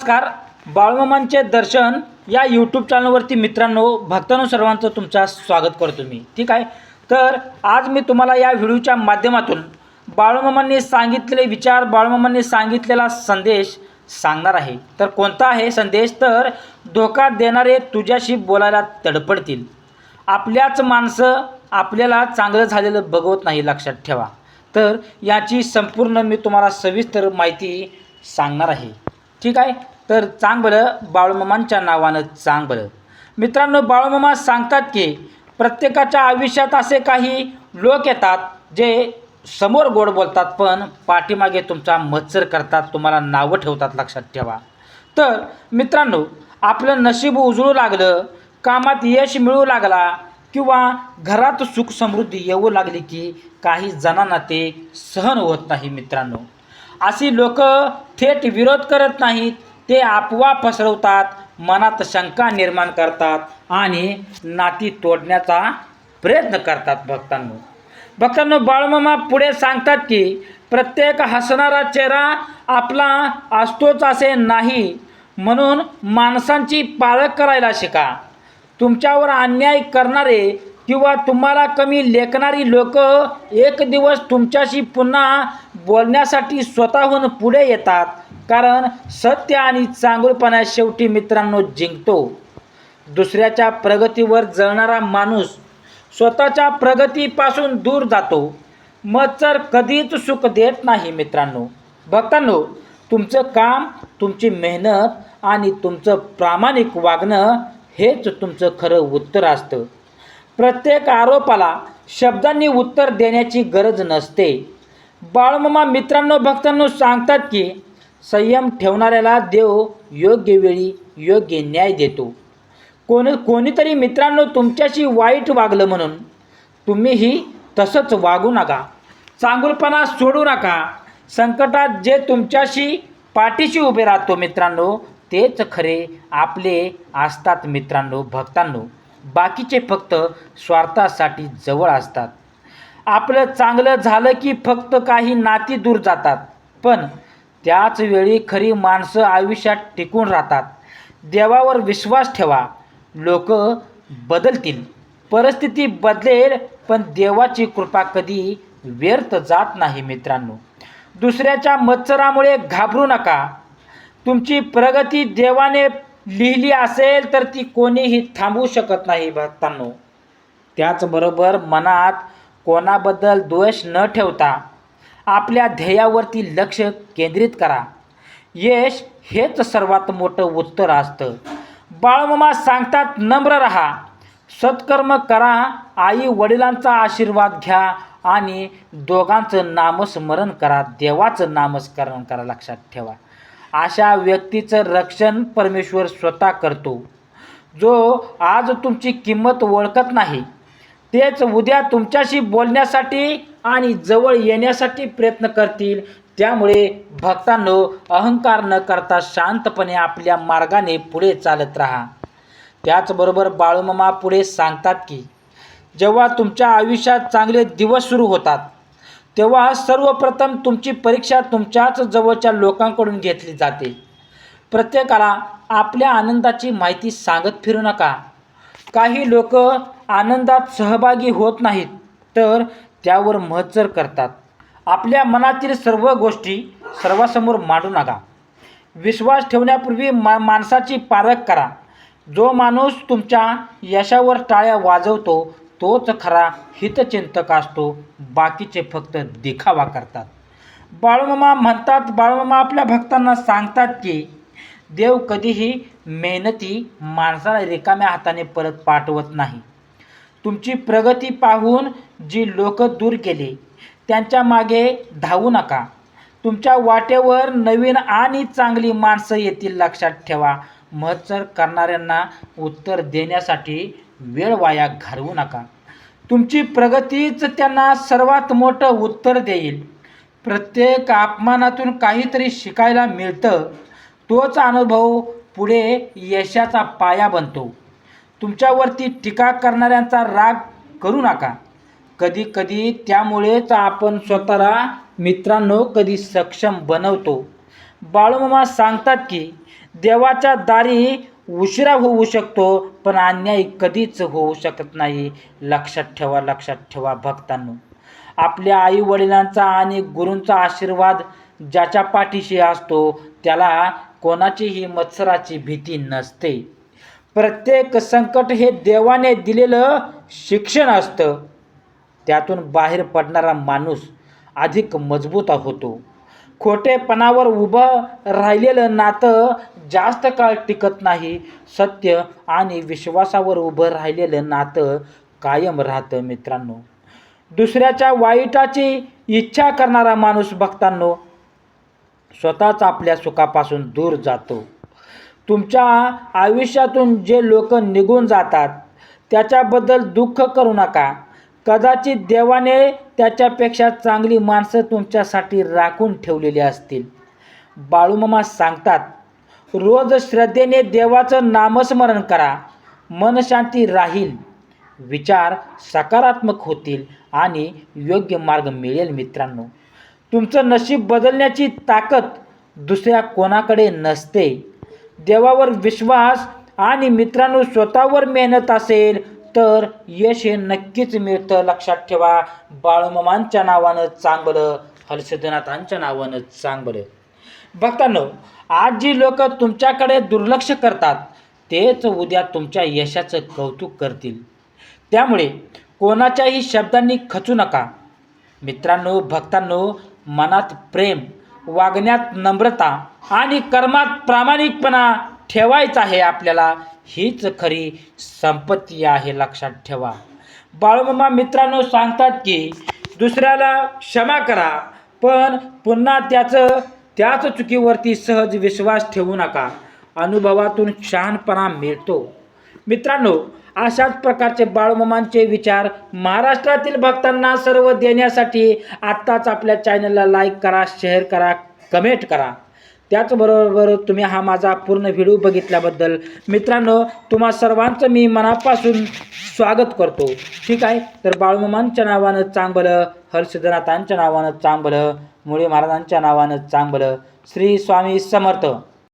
नमस्कार. बाळूमामांचे दर्शन या यूट्यूब चॅनलवरती मित्रांनो, भक्तांनो सर्वांचं तुमचं स्वागत करतो मी. ठीक आहे. तर आज मी तुम्हाला या व्हिडिओच्या माध्यमातून बाळूमामांनी सांगितलेले विचार, बाळूमामांनी सांगितलेला संदेश सांगणार आहे. तर कोणता आहे संदेश? तर धोका देणारे तुझ्याशी बोलायला तडपडतील. आपल्याच माणसं आपल्याला चांगलं झालेलं बघवत नाही, लक्षात ठेवा. तर याची संपूर्ण मी तुम्हाला सविस्तर माहिती सांगणार आहे. ठीक आहे. तर चांग बरं, बाळूमामांच्या नावानं चांग बरं. मित्रांनो, बाळूमामा सांगतात की प्रत्येकाच्या आयुष्यात असे काही लोक येतात जे समोर गोड बोलतात पण पाठीमागे तुमचा मत्सर करतात, तुम्हाला नावं ठेवतात, लक्षात ठेवा. तर मित्रांनो, आपलं नशीब उजळू लागलं, कामात यश मिळू लागला किंवा घरात सुख समृद्धी येऊ लागली की काही जणांना ते सहन होत नाही. मित्रांनो, अशी लोक थेट विरोध करत नाहीत, ते अफवा पसरवतात, मनात शंका निर्माण करतात आणि नाती तोडण्याचा प्रयत्न करतात. भक्तांनो, बाळूमामा पुढे सांगतात की प्रत्येक हसणारा चेहरा आपला असतोच असे नाही, म्हणून माणसांची पाळख करायला शिका. तुमच्यावर अन्याय करणारे किंवा तुम्हाला कमी लेखणारी लोक एक दिवस तुमच्याशी पुन्हा बोलण्यासाठी स्वतःहून पुढे येतात, कारण सत्य आणि चांगुलपणा शेवटी मित्रांनो जिंकतो. दुसऱ्याच्या प्रगतीवर जळणारा माणूस स्वतःच्या प्रगतीपासून दूर जातो. मत्सर कधीच सुख देत नाही. भक्तांनो, तुमचं काम, तुमची मेहनत आणि तुमचं प्रामाणिक वागणं हेच तुमचं खरं उत्तर असतं. प्रत्येक आरोपाला शब्दांनी उत्तर देण्याची गरज नसते. बाळूमामा मित्रांनो, भक्तांनो सांगतात की संयम ठेवणाऱ्याला देव योग्य वेळी योग्य न्याय देतो. कोणीतरी मित्रांनो तुमच्याशी वाईट वागलं म्हणून तुम्हीही तसंच वागू नका. चांगुलपणा सोडू नका. संकटात जे तुमच्याशी पाठीशी उभे राहतो मित्रांनो, तेच खरे आपले असतात. भक्तांनो, बाकीचे फक्त स्वार्थासाठी जवळ असतात. आपलं चांगलं झालं की फक्त काही नाती दूर जातात, पण त्याच वेळी खरी माणसं आयुष्यात टिकून राहतात. देवावर विश्वास ठेवा. लोक बदलतील, परिस्थिती बदलेल, पण देवाची कृपा कधी व्यर्थ जात नाही. मित्रांनो, दुसऱ्याच्या मत्सरामुळे घाबरू नका. तुमची प्रगती देवाने लिहिली असेल तर ती कोणीही थांबवू शकत नाही. भक्तांनो, त्याचबरोबर मनात कोणाबद्दल द्वेष न ठेवता आपल्या ध्येयावरती लक्ष केंद्रित करा. यश हेच सर्वात मोठं उत्तर असतं. बाळूमामा सांगतात, नम्र राहा, सत्कर्म करा, आई वडिलांचा आशीर्वाद घ्या आणि दोघांचं नामस्मरण करा, देवाचं नामस्मरण करा. लक्षात ठेवा, अशा व्यक्तीचं रक्षण परमेश्वर स्वतः करतो. जो आज तुमची किंमत ओळखत नाही, तेच उद्या तुमच्याशी बोलण्यासाठी आणि जवळ येण्यासाठी प्रयत्न करतील. त्यामुळे भक्तांनो, अहंकार न करता शांतपणे आपल्या मार्गाने पुढे चालत राहा. त्याचबरोबर बाळूमामा पुढे सांगतात की जेव्हा तुमच्या आयुष्यात चांगले दिवस सुरू होतात, तेव्हा सर्वप्रथम तुमची परीक्षा तुमच्याच जवळच्या लोकांकडून घेतली जाते. प्रत्येकाला आपल्या आनंदाची माहिती सांगत फिरू नका. काही लोक आनंदात सहभागी होत नाहीत, तर त्यावर मत्सर करतात. आपल्या मनातील सर्व गोष्टी सर्वांसमोर मांडू नका. विश्वास ठेवण्यापूर्वी माणसाची पारख करा. जो माणूस तुमच्या यशावर टाळ्या वाजवतो तोच खरा हितचिंतक असतो, बाकीचे फक्त दिखावा करतात. बाळूमामा आपल्या भक्तांना सांगतात की देव कधीही मेहनती माणसाला रिकाम्या हाताने परत पाठवत नाही. तुमची प्रगती पाहून जी लोक दूर गेले त्यांच्या मागे धावू नका. तुमच्या वाटेवर नवीन आणि चांगली माणसं येतील. लक्षात ठेवा, मत्सर करणाऱ्यांना उत्तर देण्यासाठी वेळ वाया घालवू नका. तुमची प्रगतीच त्यांना सर्वात मोठं उत्तर देईल. प्रत्येक अपमानातून काहीतरी शिकायला मिळतं. तोच अनुभव पुढे यशाचा पाया बनतो. तुमच्यावरती टीका करणाऱ्यांचा राग करू नका. कधी त्यामुळेच आपण स्वतःला मित्रांनो कधी सक्षम बनवतो. बाळूमामा सांगतात की देवाच्या दारी उशिरा होऊ शकतो, पण अन्याय कधीच होऊ शकत नाही. लक्षात ठेवा भक्तांनो. आपल्या आई वडिलांचा आणि गुरूंचा आशीर्वाद ज्याच्या पाठीशी असतो त्याला कोणाचीही मत्सराची भीती नसते. प्रत्येक संकट हे देवाने दिलेलं शिक्षण असतं. त्यातून बाहेर पडणारा माणूस अधिक मजबूत होतो. खोटेपणावर उभं राहिलेलं नातं जास्त काळ टिकत नाही. सत्य आणि विश्वासावर उभं राहिलेलं नातं कायम राहतं मित्रांनो. दुसऱ्याच्या वाईटाची इच्छा करणारा माणूस भक्तांनो स्वतःच आपल्या सुखापासून दूर जातो. तुमच्या आयुष्यातून जे लोक निघून जातात त्याच्याबद्दल दुःख करू नका. कदाचित देवाने त्याच्यापेक्षा चांगली माणसं तुमच्यासाठी राखून ठेवलेली असतील. बाळूमामा सांगतात, रोज श्रद्धेने देवाचं नामस्मरण करा. मन शांती राहील, विचार सकारात्मक होतील आणि योग्य मार्ग मिळेल. मित्रांनो, तुमचं नशीब बदलण्याची ताकद दुसऱ्या कोणाकडे नसते. देवावर विश्वास आणि मित्रांनो स्वतःवर मेहनत असेल तर यश हे नक्कीच मिळतं. लक्षात ठेवा. बाळूमामांच्या नावानं चांगलं, हर्षदनाथांच्या नावानं चांगलं. भक्तांनो, आज जी लोक तुमच्याकडे दुर्लक्ष करतात तेच उद्या तुमच्या यशाचं कौतुक करतील. त्यामुळे कोणाच्याही शब्दांनी खचू नका. मित्रांनो, भक्तांनो, मनात प्रेम, वागण्यात नम्रता आणि कर्मात प्रामाणिकपणा ठेवायचा आहे आपल्याला. हीच खरी संपत्ती आहे. लक्षात ठेवा. बाळूमामा मित्रांनो सांगतात की दुसऱ्याला क्षमा करा, पण पुन्हा त्याच चुकीवरती सहज विश्वास ठेवू नका. अनुभवातून शहाणपणा मिळतो. मित्रांनो, अशाच प्रकारचे बाळूमामांचे विचार महाराष्ट्रातील भक्तांना सर्व देण्यासाठी आत्ताच आपल्या चॅनलला लाईक करा, शेअर करा, कमेंट करा. त्याचबरोबर तुम्ही हा माझा पूर्ण व्हिडिओ बघितल्याबद्दल मित्रांनो तुम्हा सर्वांचं मी मनापासून स्वागत करतो. ठीक आहे. तर बाळूमामांच्या नावानं चांगलं, हर्षदनाथांच्या नावानं चांगलं, मुळे महाराजांच्या नावानं चांगलं. श्री स्वामी समर्थ.